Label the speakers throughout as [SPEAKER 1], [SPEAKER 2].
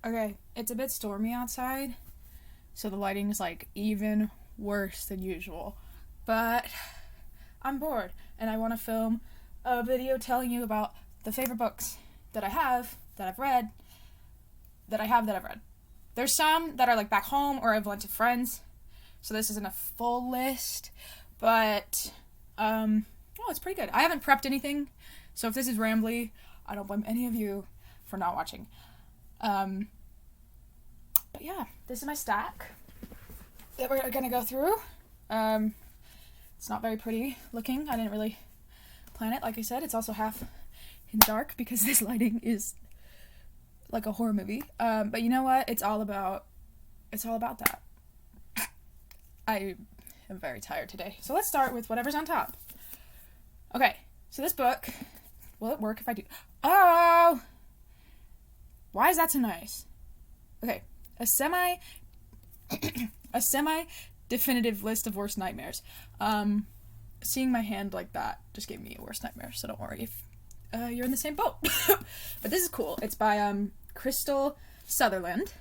[SPEAKER 1] Okay, it's a bit stormy outside, so the lighting is like even worse than usual. But I'm bored, and I want to film a video telling you about the favorite books that I have, that I've read, that I've read. There's some that are like back home or I've lent to friends, so this isn't a full list, but it's pretty good. I haven't prepped anything, so if this is rambly, I don't blame any of you for not watching. But yeah, this is my stack that we're gonna go through. It's not very pretty looking. I didn't really plan it. Like I said, it's also half in the dark because this lighting is like a horror movie. But you know what? It's all about that. I am very tired today. So let's start with whatever's on top. Okay, so this book, will it work if I do? Oh! Why is that so nice? Okay, a semi-definitive list of worst nightmares. Seeing my hand like that just gave me a worst nightmare, so don't worry if you're in the same boat. But this is cool. It's by Krystal Sutherland.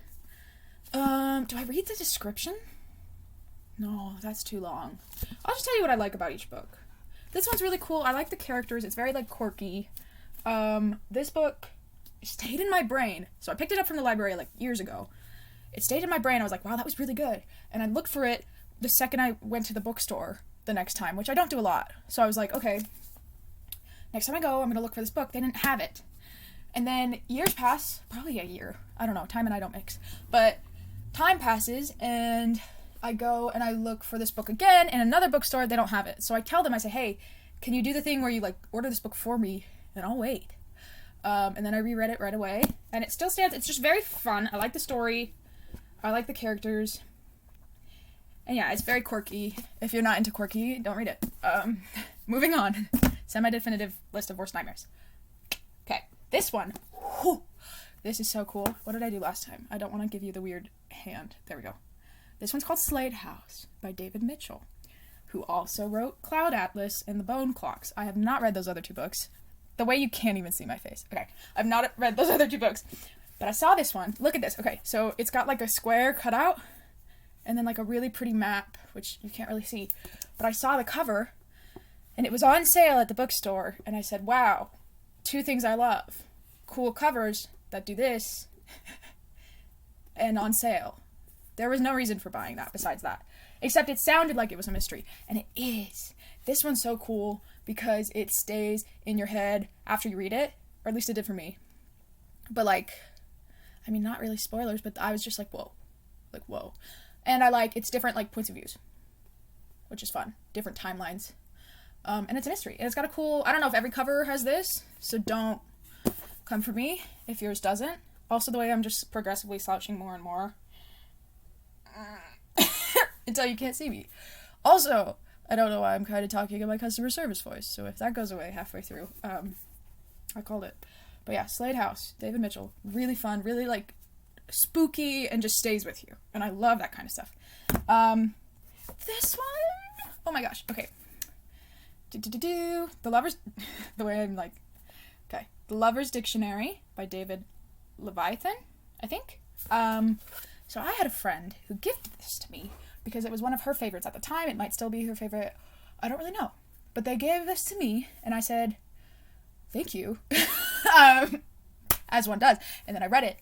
[SPEAKER 1] Do I read the description? No, that's too long. I'll just tell you what I like about each book. This one's really cool. I like the characters. It's very, like, quirky. This book stayed in my brain. So I picked it up from the library, like, years ago. It stayed in my brain. I was like, wow, that was really good. And I looked for it the second I went to the bookstore the next time, which I don't do a lot. So I was like, okay, next time I go, I'm going to look for this book. They didn't have it. And then years pass, probably a year. I don't know. Time and I don't mix. But time passes, and I go and I look for this book again in another bookstore. They don't have it. So I tell them, I say, hey, can you do the thing where you, like, order this book for me, and I'll wait. And then I reread it right away. And it still stands. It's just very fun. I like the story. I like the characters. And yeah, it's very quirky. If you're not into quirky, don't read it. Moving on. Semi-definitive list of worst nightmares. Okay, this one. Whew, this is so cool. What did I do last time? I don't want to give you the weird hand. There we go. This one's called Slade House by David Mitchell, who also wrote Cloud Atlas and The Bone Clocks. I have not read those other two books. The way you can't even see my face. Okay, I've not read those other two books. But I saw this one. Look at this. Okay, so it's got like a square cut out and then like a really pretty map, which you can't really see. But I saw the cover and it was on sale at the bookstore, and I said, wow, two things I love. Cool covers that do this and on sale. There was no reason for buying that besides that. Except it sounded like it was a mystery. And it is. This one's so cool because it stays in your head after you read it. Or at least it did for me. But like, I mean, not really spoilers, but I was just like, whoa. Like, whoa. And I like, it's different, like, points of views. Which is fun. Different timelines. And it's a mystery. And it's got a cool, I don't know if every cover has this, so don't come for me if yours doesn't. Also, the way I'm just progressively slouching more and more. Until you can't see me. Also, I don't know why I'm kind of talking in my customer service voice, so if that goes away halfway through, I called it. But yeah, Slade House, David Mitchell, really fun, really like spooky, and just stays with you. And I love that kind of stuff. This one, oh my gosh, okay. The Lover's, the way I'm like, okay. The Lover's Dictionary by David Levithan, I think. So I had a friend who gifted this to me because it was one of her favorites at the time. It might still be her favorite. I don't really know. But they gave this to me, and I said, thank you. As one does. And then I read it.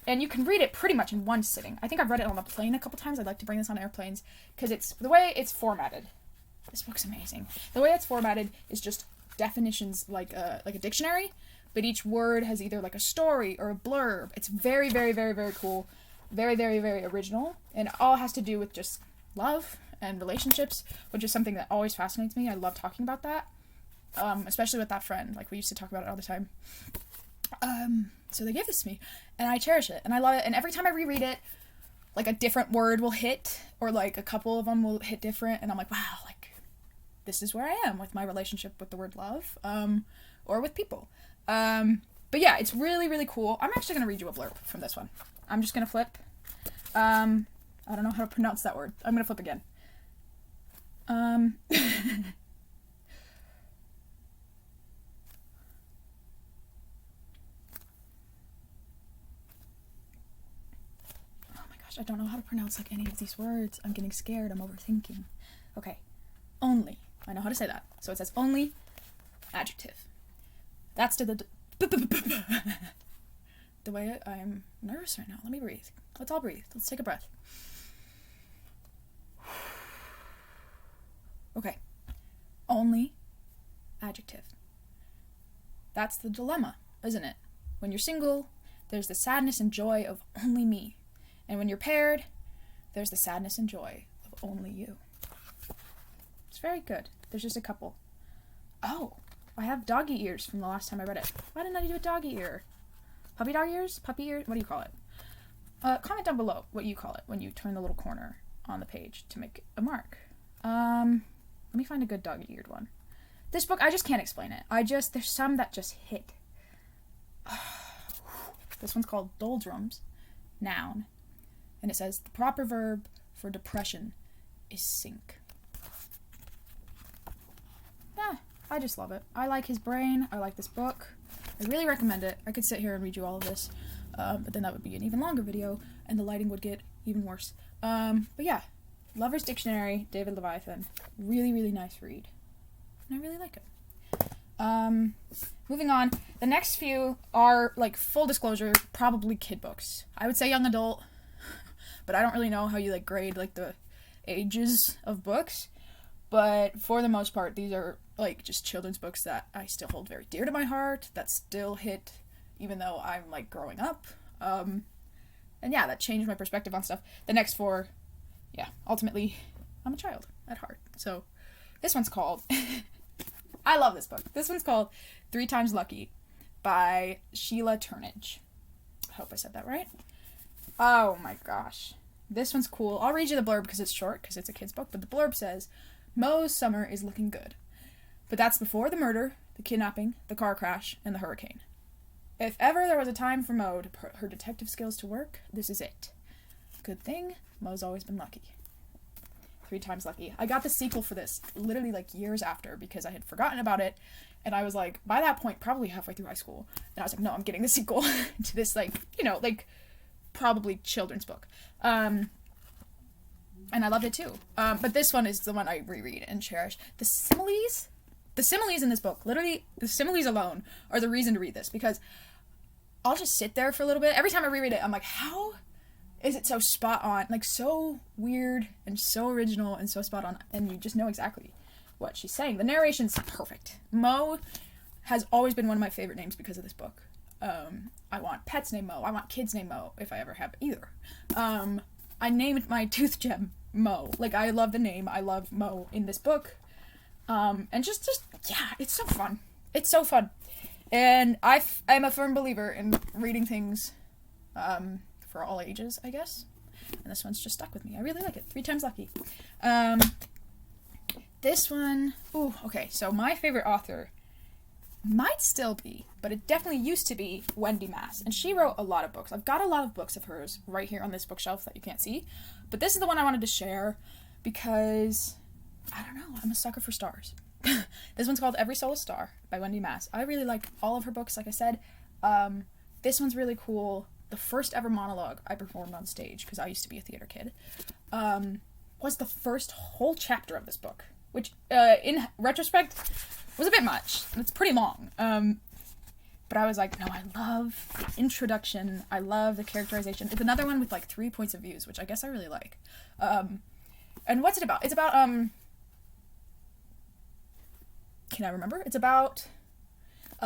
[SPEAKER 1] And you can read it pretty much in one sitting. I think I've read it on the plane a couple times. I'd like to bring this on airplanes because it's the way it's formatted. This book's amazing. The way it's formatted is just definitions like a dictionary, but each word has either like a story or a blurb. It's very, very, very, very cool. Very, very, very original. And it all has to do with just love and relationships, which is something that always fascinates me. I love talking about that. Especially with that friend. Like, we used to talk about it all the time. So they gave this to me, and I cherish it, and I love it, and every time I reread it, like, a different word will hit, or, like, a couple of them will hit different, and I'm like, wow, like, this is where I am with my relationship with the word love, or with people. But yeah, it's really, really cool. I'm actually going to read you a blurb from this one. I'm just going to flip. I don't know how to pronounce that word. I'm going to flip again. I don't know how to pronounce like any of these words. I'm getting scared. I'm overthinking. Okay. Only. I know how to say that. So it says only adjective. That's to the way I'm nervous right now. Let me breathe. Let's all breathe. Let's take a breath. Okay. Only adjective. That's the dilemma, isn't it? When you're single, there's the sadness and joy of only me. And when you're paired, there's the sadness and joy of only you. It's very good. There's just a couple. Oh, I have doggy ears from the last time I read it. Why didn't I do a doggy ear? Puppy dog ears? Puppy ears? What do you call it? Comment down below what you call it when you turn the little corner on the page to make a mark. Let me find a good doggy-eared one. This book, I just can't explain it. There's some that just hit. This one's called Doldrums, noun. And it says, the proper verb for depression is sink. Yeah, I just love it. I like his brain. I like this book. I really recommend it. I could sit here and read you all of this, but then that would be an even longer video, and the lighting would get even worse. But yeah, Lover's Dictionary, David Levithan. Really, really nice read. And I really like it. Moving on. The next few are, like, full disclosure, probably kid books. I would say young adult, but I don't really know how you, like, grade, like, the ages of books. But for the most part, these are, like, just children's books that I still hold very dear to my heart, that still hit, even though I'm, like, growing up. And yeah, that changed my perspective on stuff. The next four, yeah, ultimately, I'm a child at heart. So, this one's called... I love this book. This one's called 3 Times Lucky by Sheila Turnage. I hope I said that right. Oh my gosh. This one's cool. I'll read you the blurb because it's short, because it's a kid's book, but the blurb says, Mo's summer is looking good. But that's before the murder, the kidnapping, the car crash, and the hurricane. If ever there was a time for Mo to put her detective skills to work, this is it. Good thing, Mo's always been lucky. 3 Times Lucky. I got the sequel for this literally like years after because I had forgotten about it, and I was like, by that point, probably halfway through high school, and I was like, no, I'm getting the sequel to this, like, you know, like, probably children's book. And I loved it too. But this one is the one I reread and cherish. The similes in this book, literally, the similes alone are the reason to read this, because I'll just sit there for a little bit. Every time I reread it, I'm like, how is it so spot on? Like, so weird and so original and so spot on, and you just know exactly what she's saying. The narration's perfect. Mo has always been one of my favorite names because of this book. I want pets named Mo. I want kids named Mo, if I ever have either. I named my tooth gem Mo. Like, I love the name. I love Mo in this book. And just, yeah, it's so fun. It's so fun. And I'm a firm believer in reading things, for all ages, I guess. And this one's just stuck with me. I really like it. 3 Times Lucky. This one... Ooh, okay. So my favorite author might still be, but it definitely used to be, Wendy Mass. And she wrote a lot of books. I've got a lot of books of hers right here on this bookshelf that you can't see. But this is the one I wanted to share because, I don't know, I'm a sucker for stars. This one's called Every Soul a Star by Wendy Mass. I really like all of her books, like I said. This one's really cool. The first ever monologue I performed on stage, because I used to be a theater kid, was the first whole chapter of this book, which, in retrospect, was a bit much. It's pretty long. But I was like, no, I love the introduction. I love the characterization. It's another one with, like, 3 points of views, which I guess I really like. And what's it about? It's about, can I remember? It's about,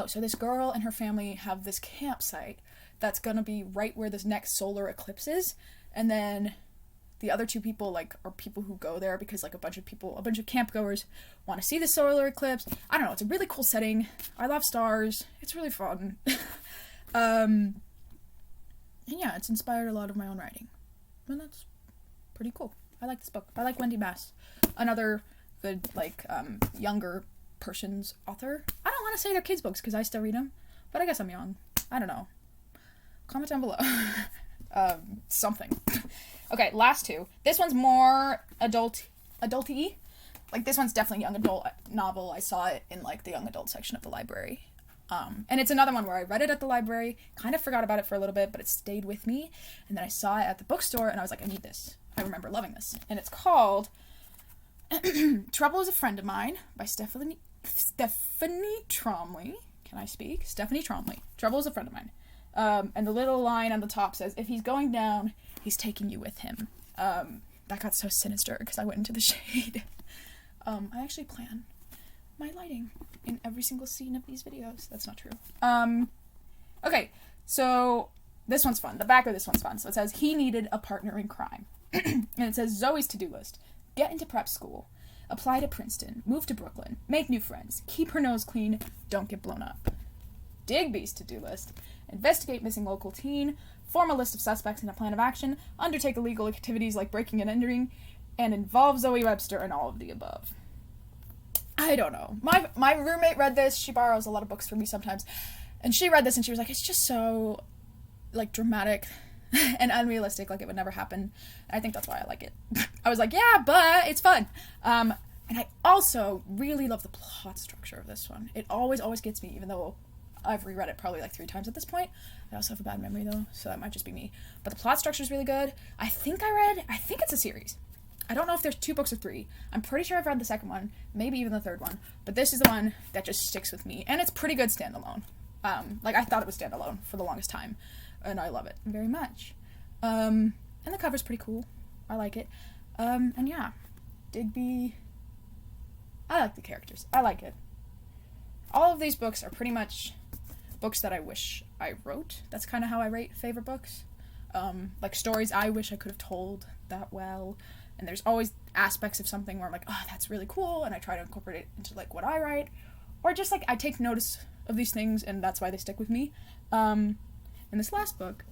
[SPEAKER 1] so this girl and her family have this campsite that's gonna be right where this next solar eclipse is, and then the other 2 people, like, are people who go there because, like, a bunch of campgoers want to see the solar eclipse. I don't know, it's a really cool setting. I love stars. It's really fun. And yeah, it's inspired a lot of my own writing. And that's pretty cool. I like this book. I like Wendy Mass. Another good, like, younger person's author. I don't want to say they're kids' books because I still read them, but I guess I'm young. I don't know. Comment down below. Something. Okay, last 2. This one's more adult-y. Like, this one's definitely young adult novel. I saw it in, like, the young adult section of the library. And it's another one where I read it at the library, kind of forgot about it for a little bit, but it stayed with me. And then I saw it at the bookstore, and I was like, I need this. I remember loving this. And it's called Trouble is a Friend of Mine by Stephanie Tromly. Can I speak? Stephanie Tromly. Trouble is a Friend of Mine. And the little line on the top says, if he's going down, he's taking you with him. That got so sinister because I went into the shade. I actually plan my lighting in every single scene of these videos. That's not true. Okay, so this one's fun. The back of this one's fun. So it says, he needed a partner in crime. And it says, Zoe's to-do list. Get into prep school. Apply to Princeton. Move to Brooklyn. Make new friends. Keep her nose clean. Don't get blown up. Digby's to-do list. Investigate missing local teen. Form a list of suspects and a plan of action. Undertake illegal activities like breaking and entering. And involve Zoe Webster in all of the above. I don't know. My roommate read this. She borrows a lot of books from me sometimes. And she read this and she was like, it's just so, like, dramatic and unrealistic, like it would never happen. And I think that's why I like it. I was like, yeah, but it's fun. And I also really love the plot structure of this one. It always gets me, even though I've reread it probably like 3 times at this point. I also have a bad memory though, so that might just be me. But the plot structure is really good. I think it's a series. I don't know if there's 2 books or 3. I'm pretty sure I've read the second one, maybe even the third one. But this is the one that just sticks with me. And it's pretty good standalone. Like, I thought it was standalone for the longest time. And I love it very much. And the cover's pretty cool. I like it. And yeah. Digby. I like the characters. I like it. All of these books are pretty much books that I wish I wrote. That's kind of how I rate favorite books. Like, stories I wish I could have told that well. And there's always aspects of something where I'm like, oh, that's really cool, and I try to incorporate it into, like, what I write. Or just, like, I take notice of these things, and that's why they stick with me. In this last book,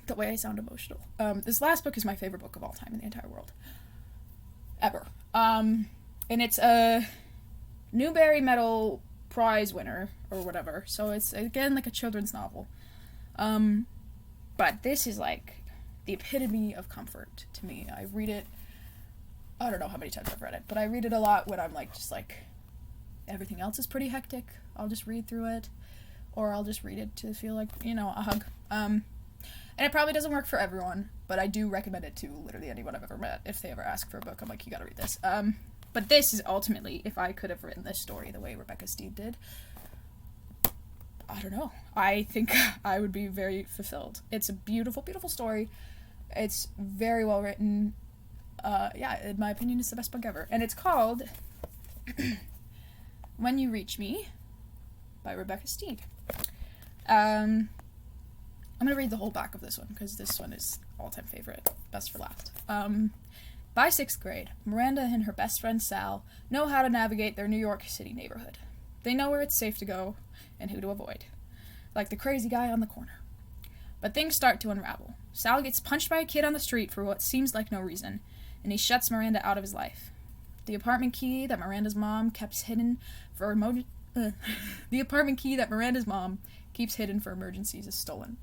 [SPEAKER 1] the way I sound emotional, this last book is my favorite book of all time in the entire world. Ever. And it's a Newbery Medal Prize winner, or whatever, so it's, again, like a children's novel. But this is, like, the epitome of comfort to me. I read it, I don't know how many times I've read it, but I read it a lot when I'm like, just like, everything else is pretty hectic. I'll just read through it, or I'll just read it to feel like, you know, a hug. And it probably doesn't work for everyone, but I do recommend it to literally anyone I've ever met. If they ever ask for a book, I'm like, you gotta read this. But this is ultimately, if I could have written this story the way Rebecca Steed did, I don't know. I think I would be very fulfilled. It's a beautiful, beautiful story. It's very well written. Yeah, in my opinion, it's the best book ever. And it's called When You Reach Me by Rebecca Steed. I'm going to read the whole back of this one, because this one is all-time favorite. Best for last. By 6th grade, Miranda and her best friend Sal know how to navigate their New York City neighborhood. They know where it's safe to go and who to avoid. Like the crazy guy on the corner. But things start to unravel. Sal gets punched by a kid on the street for what seems like no reason, and he shuts Miranda out of his life. The apartment key that Miranda's mom keeps hidden for emergencies is stolen.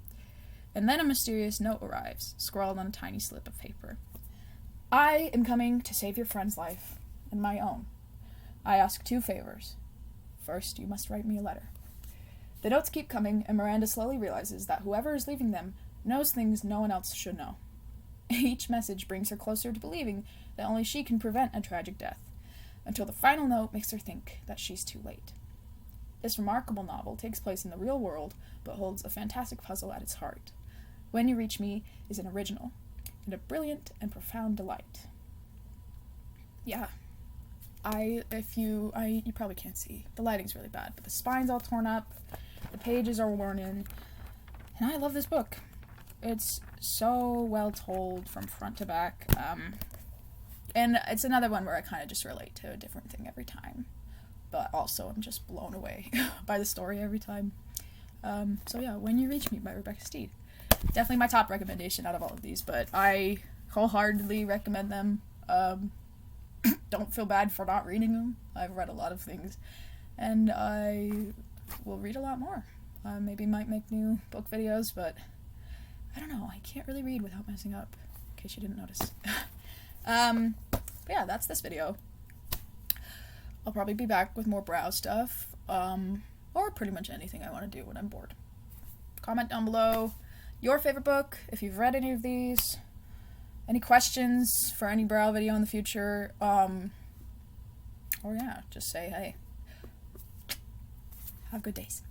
[SPEAKER 1] And then a mysterious note arrives, scrawled on a tiny slip of paper. I am coming to save your friend's life and my own. I ask 2 favors. First, you must write me a letter. The notes keep coming, and Miranda slowly realizes that whoever is leaving them knows things no one else should know. Each message brings her closer to believing that only she can prevent a tragic death, until the final note makes her think that she's too late. This remarkable novel takes place in the real world, but holds a fantastic puzzle at its heart. When You Reach Me is an original, and a brilliant and profound delight. Yeah. You probably can't see. The lighting's really bad, but the spine's all torn up, the pages are worn in, and I love this book. It's so well told from front to back, and it's another one where I kind of just relate to a different thing every time, but also I'm just blown away by the story every time. So yeah, When You Reach Me by Rebecca Steed. Definitely my top recommendation out of all of these, but I wholeheartedly recommend them. Don't feel bad for not reading them. I've read a lot of things, and I will read a lot more. Maybe might make new book videos, but I don't know. I can't really read without messing up, in case you didn't notice. But yeah, that's this video. I'll probably be back with more brow stuff. Or or pretty much anything I want to do when I'm bored. Comment down below your favorite book, if you've read any of these, any questions for any brow video in the future, or yeah, just say hey. Have good days.